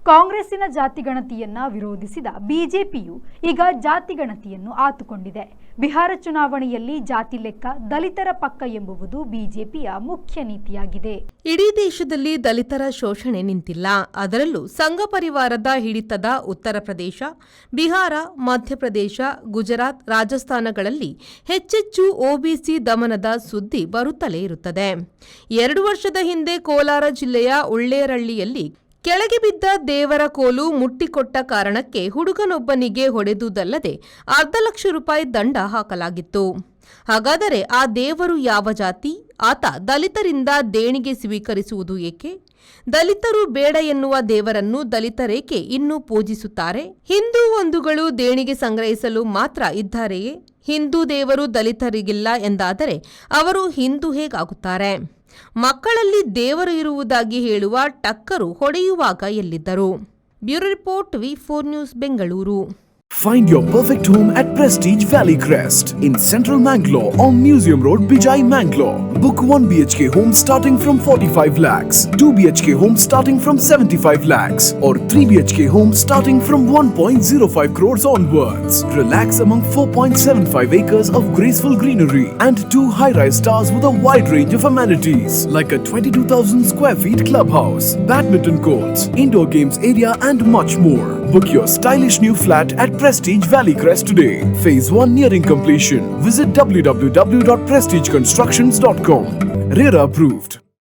ಕಾಂಗ್ರೆಸ್ಸಿನ ಜಾತಿಗಣತಿಯನ್ನ ವಿರೋಧಿಸಿದ ಬಿಜೆಪಿಯು ಈಗ ಜಾತಿಗಣತಿಯನ್ನು ಆತುಕೊಂಡಿದೆ. ಬಿಹಾರ ಚುನಾವಣೆಯಲ್ಲಿ ಜಾತಿ ಲೆಕ್ಕ ದಲಿತರ ಪಕ್ಕ ಎಂಬುದು ಬಿಜೆಪಿಯ ಮುಖ್ಯ ನೀತಿಯಾಗಿದೆ. ಇಡೀ ದೇಶದಲ್ಲಿ ದಲಿತರ ಶೋಷಣೆ ನಿಂತಿಲ್ಲ. ಅದರಲ್ಲೂ ಸಂಘ ಪರಿವಾರದ ಹಿಡಿತದ ಉತ್ತರ ಪ್ರದೇಶ, ಬಿಹಾರ, ಮಧ್ಯಪ್ರದೇಶ, ಗುಜರಾತ್, ರಾಜಸ್ಥಾನಗಳಲ್ಲಿ ಹೆಚ್ಚೆಚ್ಚು ಒಬಿಸಿ ದಮನದ ಸುದ್ದಿ ಬರುತ್ತಲೇ ಇರುತ್ತದೆ. 2 ವರ್ಷದ ಹಿಂದೆ ಕೋಲಾರ ಜಿಲ್ಲೆಯ ಉಳ್ಳೇರಳ್ಳಿಯಲ್ಲಿ ಕೆಳಗೆ ಬಿದ್ದ ದೇವರ ಕೋಲು ಮುಟ್ಟಿಕೊಟ್ಟ ಕಾರಣಕ್ಕೆ ಹುಡುಗನೊಬ್ಬನಿಗೆ ಹೊಡೆದುದಲ್ಲದೆ ₹5,00,000 ದಂಡ ಹಾಕಲಾಗಿತ್ತು. ಹಾಗಾದರೆ ಆ ದೇವರು ಯಾವ ಜಾತಿ? ಆತ ದಲಿತರಿಂದ ದೇಣಿಗೆ ಸ್ವೀಕರಿಸುವುದು ಏಕೆ? ದಲಿತರು ಬೇಡ ಎನ್ನುವ ದೇವರನ್ನು ದಲಿತರೇಕೆ ಇನ್ನೂ ಪೂಜಿಸುತ್ತಾರೆ? ಹಿಂದೂ ಒಂದುಗಳು ದೇಣಿಗೆ ಸಂಗ್ರಹಿಸಲು ಮಾತ್ರ ಇದ್ದಾರೆಯೇ? ಹಿಂದೂ ದೇವರು ದಲಿತರಿಗಿಲ್ಲ ಎಂದಾದರೆ ಅವರು ಹಿಂದೂ ಹೇಗಾಗುತ್ತಾರೆ? ಮಕ್ಕಳಲ್ಲಿ ದೇವರು ಇರುವುದಾಗಿ ಹೇಳುವ ಟಕ್ಕರು ಹೊಡೆಯುವಾಗ ಎಲ್ಲಿದ್ದರು? Bureau report, V4 news, Bengaluru. Find your perfect home at Prestige Valley Crest in Central Mangalore on Museum Road, Bijai, Mangalore. Book 1 BHK home starting from 45 lakhs, 2 BHK home starting from 75 lakhs, or 3 BHK home starting from 1.05 crores onwards. Relax among 4.75 acres of graceful greenery and 2 high-rise towers with a wide range of amenities like a 22,000 square feet clubhouse, badminton courts, indoor games area and much more. Book your stylish new flat at Prestige Valley Crest today. Phase 1 nearing completion. Visit www.prestigeconstructions.com. RERA approved.